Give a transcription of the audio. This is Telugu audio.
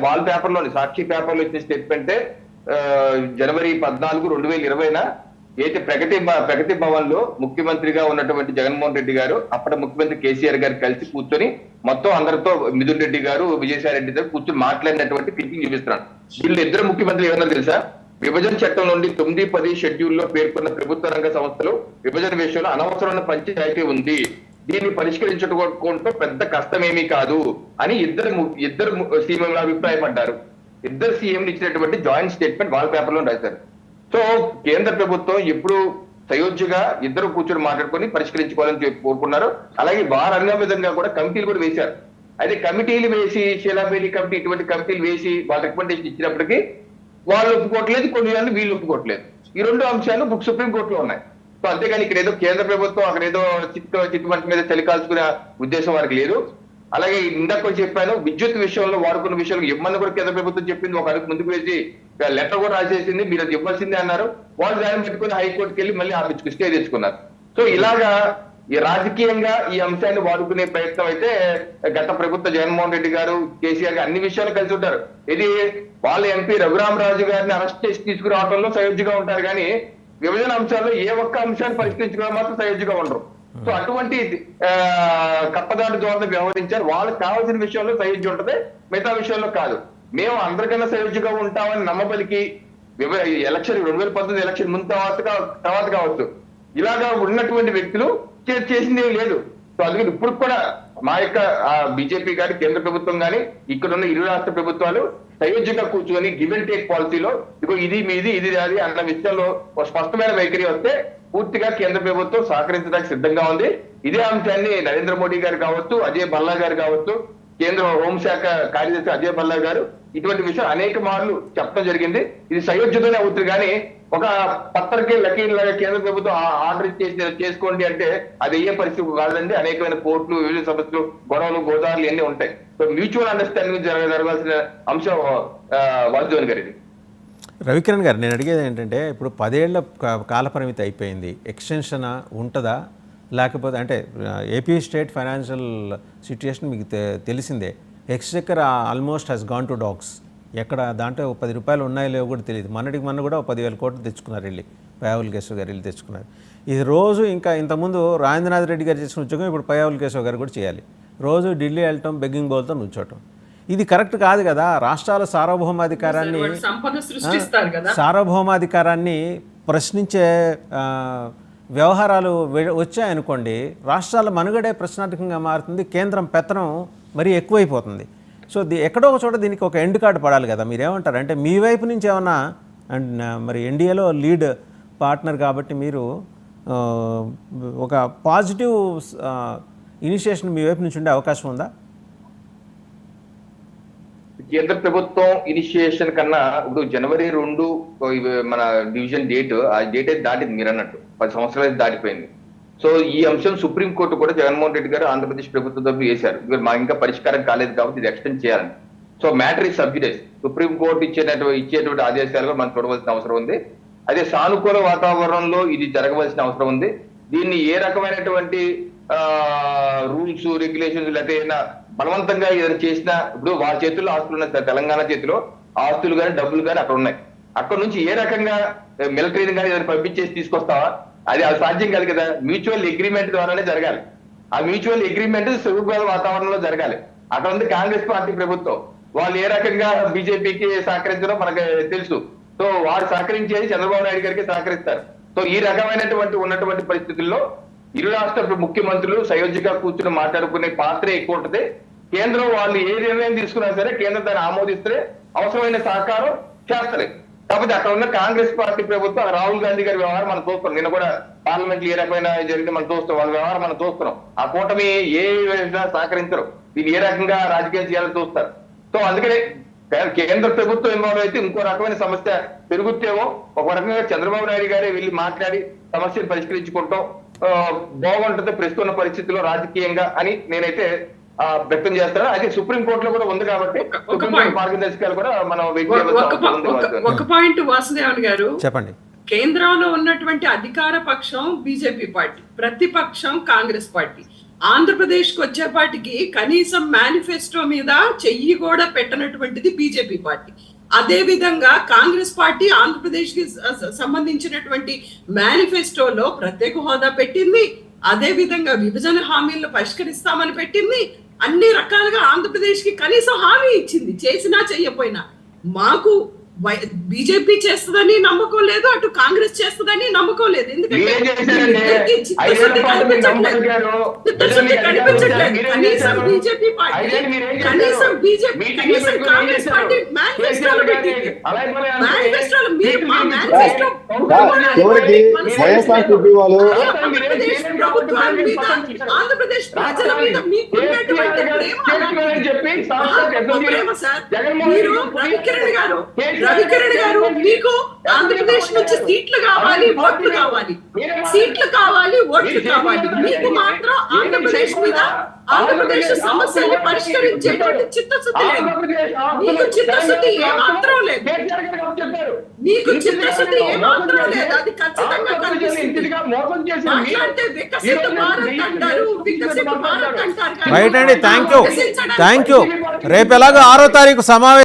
వాల్ పేపర్లోని సాక్షి పేపర్లో ఇచ్చిన స్టేట్మెంటే జనవరి 14, 2020 అయితే ప్రగతి భవన్ లో ముఖ్యమంత్రిగా ఉన్నటువంటి జగన్మోహన్ రెడ్డి గారు అప్పటి ముఖ్యమంత్రి కేసీఆర్ గారు కలిసి కూర్చొని మొత్తం అందరితో మిథున్ రెడ్డి గారు, విజయసాయి రెడ్డి గారు కూర్చొని మాట్లాడినటువంటి క్లిప్పింగ్ చూపిస్తున్నాను. వీళ్ళు ఇద్దరు ముఖ్యమంత్రులు ఏమన్నా తెలుసా? విభజన చట్టం నుండి 9, 10 షెడ్యూల్లో పేర్కొన్న ప్రభుత్వ రంగ సంస్థలు విభజన విషయంలో అనవసరమైన పంచాయతీ ఉంది, దీన్ని పరిష్కరించుకోవడంతో పెద్ద కష్టమేమీ కాదు అని ఇద్దరు సీఎంలు అభిప్రాయపడ్డారు. ఇద్దరు సీఎంలు ఇచ్చినటువంటి జాయింట్ స్టేట్మెంట్ వాల్ పేపర్ లో రాశారు. సో కేంద్ర ప్రభుత్వం ఎప్పుడు సయోధ్యగా ఇద్దరు కూర్చొని మాట్లాడుకొని పరిష్కరించుకోవాలని కోరుకున్నారు. అలాగే వారు అన్న విధంగా కూడా కమిటీలు కూడా వేశారు. అయితే కమిటీలు వేసి షీలాబేలి కమిటీ ఇటువంటి కమిటీలు వేసి వాళ్ళ రికమెండేషన్ ఇచ్చినప్పటికీ వాళ్ళు ఒప్పుకోవట్లేదు, కొన్ని వీళ్ళు ఒప్పుకోవట్లేదు. ఈ రెండు అంశాలు సుప్రీంకోర్టులో ఉన్నాయి. సో అంతేగాని ఇక్కడ ఏదో కేంద్ర ప్రభుత్వం అక్కడ ఏదో చిట్టుమంటి మీద చలికాల్చుకునే ఉద్దేశం వారికి లేదు. అలాగే ఇందాక చెప్పాను, విద్యుత్ విషయంలో వాడుకున్న విషయంలో ఇవ్వమని కూడా కేంద్ర ప్రభుత్వం చెప్పింది. ఒక అడుగు ముందుకు వేసి లెటర్ కూడా రాసేసింది, మీరు అది ఇవ్వాల్సిందే అన్నారు. వాళ్ళు దాన్ని పెట్టుకుని హైకోర్టుకి వెళ్ళి మళ్ళీ ఆపించుకు స్టే తెచ్చుకున్నారు. సో ఇలాగా ఈ రాజకీయంగా ఈ అంశాన్ని వాడుకునే ప్రయత్నం అయితే గత ప్రభుత్వ జగన్మోహన్ రెడ్డి గారు, కేసీఆర్ గారు అన్ని విషయాలు కలిసి ఉంటారు. ఇది వాళ్ళ ఎంపీ రఘురామరాజు గారిని అరెస్ట్ చేసి తీసుకురావడంలో సయోధ్యగా ఉంటారు, కానీ విభజన అంశాల్లో ఏ ఒక్క అంశాన్ని పరిష్కరించుకోవడం మాత్రం సయోధ్యగా ఉండరు. సో అటువంటి కప్పదాటి ధోరణి వ్యవహరించారు. వాళ్ళకి కావాల్సిన విషయంలో సయోధ్య ఉంటది, మిగతా విషయంలో కాదు. మేము అందరికన్నా సయోధ్యగా ఉంటామని నమ్మబలికి ఎలక్షన్ 2019 ఎలక్షన్ ముందు తర్వాత కావచ్చు ఇలాగా ఉన్నటువంటి వ్యక్తులు చేసింది ఏం లేదు. సో అందుకని ఇప్పుడు కూడా మా యొక్క బీజేపీ కానీ కేంద్ర ప్రభుత్వం కానీ ఇక్కడున్న ఇరు రాష్ట్ర ప్రభుత్వాలు సయోధ్యంగా కూర్చొని గివ్ అండ్ టేక్ పాలసీలో ఇదిగో ఇది మీది ఇది అది అన్న విషయంలో ఒక స్పష్టమైన వైఖరి వస్తే పూర్తిగా కేంద్ర ప్రభుత్వం సహకరించడానికి సిద్ధంగా ఉంది. ఇదే అంశాన్ని నరేంద్ర మోడీ గారు కావచ్చు, అజయ్ భల్లా గారు కావచ్చు, కేంద్ర హోంశాఖ కార్యదర్శి అజయ్ భల్లా గారు ఇటువంటి విషయం అనేక మార్లు చెప్పడం జరిగింది. ఇది సయోధ్యతోనే అవుతుంది, కానీ ఒక పత్రికే లకీన్ లాగా కేంద్ర ప్రభుత్వం ఆర్డర్ చేసుకోండి అంటే అది అయ్యే పరిస్థితి కాదండి. అనేకమైన కోర్టులు, వివిధ సమస్యలు, గొడవలు, గోదావరిలు ఇవన్నీ ఉంటాయి. సో మ్యూచువల్ అండర్స్టాండింగ్ జరగాల్సిన అంశం వాసుదేవన్ గారి. రవికిరణ్ గారు, నేను అడిగేది ఏంటంటే ఇప్పుడు 10 ఏళ్ల కాలపరిమితి అయిపోయింది, ఎక్స్టెన్షన్ ఉంటుందా? లేకపోతే అంటే ఏపీ స్టేట్ ఫైనాన్షియల్ సిచ్యుయేషన్ మీకు తెలిసిందే, exchequer almost has gone to dogs. ఎక్కడ దాంట్లో 10 రూపాయలు ఉన్నాయో లేవో కూడా తెలియదు. మొన్న కూడా 10,000 కోట్లు తెచ్చుకున్నారు, వెళ్ళి పయ్యావుల కేశవ్ గారు వెళ్ళి తెచ్చుకున్నారు. ఇది రోజు ఇంకా ఇంతకుముందు రాజేంద్రనాథ్ రెడ్డి గారు చేసిన ఉద్యోగం ఇప్పుడు పయ్యావుల కేశవ్ గారు కూడా చేయాలి. రోజు ఢిల్లీ వెళ్ళటం, బెగ్గింగ్ బౌల్తో నుంచోటం, ఇది కరెక్ట్ కాదు కదా. రాష్ట్రాల సార్వభౌమాధికారాన్ని ప్రశ్నించే వ్యవహారాలు వచ్చాయనుకోండి, రాష్ట్రాల మనుగడే ప్రశ్నార్థకంగా మారుతుంది, కేంద్రం పెత్తనం మరీ ఎక్కువైపోతుంది. సో ఎక్కడో ఒక చోట దీనికి ఒక ఎండ్ కార్డు పడాలి కదా. మీరేమంటారు? అంటే మీ వైపు నుంచి ఏమన్నా, మరి ఎన్డీఏలో లీడ్ పార్ట్నర్ కాబట్టి మీరు ఒక పాజిటివ్ ఇనిషియేషన్ మీ వైపు నుంచి ఉండే అవకాశం ఉందా? కేంద్ర ప్రభుత్వం ఇనిషియేషన్ కన్నా ఇప్పుడు జనవరి 2 మన డివిజన్ డేట్, ఆ డేట్ అయితే దాటింది. మీరు అన్నట్టు 10 సంవత్సరాలు అయితే దాటిపోయింది. సో ఈ అంశం సుప్రీంకోర్టు కూడా జగన్మోహన్ రెడ్డి గారు ఆంధ్రప్రదేశ్ ప్రభుత్వం తరఫు వేశారు. మాకు ఇంకా పరిష్కారం కాలేదు కాబట్టి ఇది ఎక్స్టెండ్ చేయాలని. So matter is sub judice. Supreme Court ఇచ్చేటువంటి ఆదేశాలుగా మనం చూడవలసిన అవసరం ఉంది. అదే సానుకూల వాతావరణంలో ఇది జరగవలసిన అవసరం ఉంది. దీన్ని ఏ రకమైనటువంటి రూల్స్, రెగ్యులేషన్స్ లేకపోతే బలవంతంగా ఏదైనా చేసినా, ఇప్పుడు వాళ్ళ చేతుల్లో ఆస్తులు ఉన్నాయి, తెలంగాణ చేతిలో ఆస్తులు కానీ డబ్బులు కానీ అక్కడ ఉన్నాయి. అక్కడ నుంచి ఏ రకంగా మిలిటరీని కానీ ఏదైనా పంపించేసి తీసుకొస్తావా? అది సాధ్యం కాదు కదా. మ్యూచువల్ అగ్రిమెంట్ ద్వారానే జరగాలి. ఆ మ్యూచువల్ అగ్రిమెంట్ సుగమ వాతావరణంలో జరగాలి. అక్కడ ఉంది కాంగ్రెస్ పార్టీ ప్రభుత్వం, వాళ్ళు ఏ రకంగా బీజేపీకి సహకరించడం మనకు తెలుసు. సో వారు సహకరించేది చంద్రబాబు నాయుడు గారికి సహకరిస్తారు. సో ఈ రకమైనటువంటి ఉన్నటువంటి పరిస్థితుల్లో ఇరు రాష్ట్ర ముఖ్యమంత్రులు సయోధ్యగా కూర్చుని మాట్లాడుకునే పాత్ర ఎక్కువ ఉంటుంది. కేంద్రం వాళ్ళు ఏ నిర్ణయం తీసుకున్నా సరే కేంద్రం దాన్ని ఆమోదిస్తే అవసరమైన సహకారం చేస్తారు. కాకపోతే అక్కడ ఉన్న కాంగ్రెస్ పార్టీ ప్రభుత్వం, రాహుల్ గాంధీ గారి వ్యవహారం మనం చూస్తున్నాం. నిన్న కూడా పార్లమెంట్ ఏ రకమైన జరిగితే మనం చూస్తాం, వాళ్ళ వ్యవహారం మనం చూస్తున్నాం. ఆ కూటమి ఏ సహకరించరు, దీన్ని ఏ రకంగా రాజకీయం చేయాలని చూస్తారు. సో అందుకనే కేంద్ర ప్రభుత్వం ఇన్వాల్వ్ అయితే ఇంకో రకమైన సమస్య పెరుగుతేమో ఒక రకంగా చంద్రబాబు నాయుడు గారే వెళ్ళి మాట్లాడి సమస్యను పరిష్కరించుకుంటాం బాగుంటుంది ప్రస్తుత పరిస్థితుల్లో రాజకీయంగా అని నేనైతే వ్యక్తం చేస్తాను. అయితే సుప్రీంకోర్టులో కూడా ఉంది కాబట్టి మార్గదర్శకాలు కూడా మనం ఒక పాయింట్ వాసుదేవన్ గారు చెప్పండి. కేంద్రంలో ఉన్నటువంటి అధికార పక్షం బీజేపీ పార్టీ, ప్రతిపక్షం కాంగ్రెస్ పార్టీ. ఆంధ్రప్రదేశ్ కు వచ్చేపాటికి కనీసం మేనిఫెస్టో మీద చెయ్యి కూడా పెట్టనటువంటిది బీజేపీ పార్టీ. అదే విధంగా కాంగ్రెస్ పార్టీ ఆంధ్రప్రదేశ్ కి సంబంధించినటువంటి మేనిఫెస్టోలో ప్రత్యేక హోదా పెట్టింది, అదే విధంగా విభజన హామీలను పరిష్కరిస్తామని పెట్టింది, అన్ని రకాలుగా ఆంధ్రప్రదేశ్ కి కనీసం హామీ ఇచ్చింది. చేసినా చెయ్యపోయినా బీజేపీ చేస్తుందని నమ్మకం లేదు, అటు కాంగ్రెస్ చేస్తుందని నమ్మకం లేదు. ఎందుకంటే చిత్తశుద్ధి కనిపించట్లేదు. కనీసం బీజేపీ పార్టీ కనీసం కాంగ్రెస్ పార్టీ మేనిఫెస్టోలో పెట్టింది. మేనిఫెస్టోలో మీరు మా మేనిఫెస్టో ఆంధ్రప్రదేశ్ ప్రభుత్వం మీద ఆంధ్రప్రదేశ్ ప్రజల మీద మీకున్నటువంటి ప్రేమ సార్. మీరు రవికిరణ్ గారు మీకు ఆంధ్రప్రదేశ్ నుంచి సీట్లు కావాలి, ఓట్లు కావాలి, సీట్లు కావాలి, ఓట్లు కావాలి. మీకు మాత్రం ఆంధ్రప్రదేశ్ మీద ఆంధ్రప్రదేశ్ సమస్యల్ని పరిష్కరించేటువంటి చిత్తశుద్ధి లేదు. మీకు చిత్తశుద్ధి ఏమాత్రం లేదు. మీకు చిత్తశుద్ధి ఏమాత్రం లేదు. అది ఖచ్చితంగా కనిపిస్తుంది. మాట్లాడితే వికసిత భారత్ అంటారు, వికసిత భారత్ అంటారు. రైట్ అండి, థ్యాంక్ యూ. రేపు ఎలాగో 6వ తారీఖు సమావేశం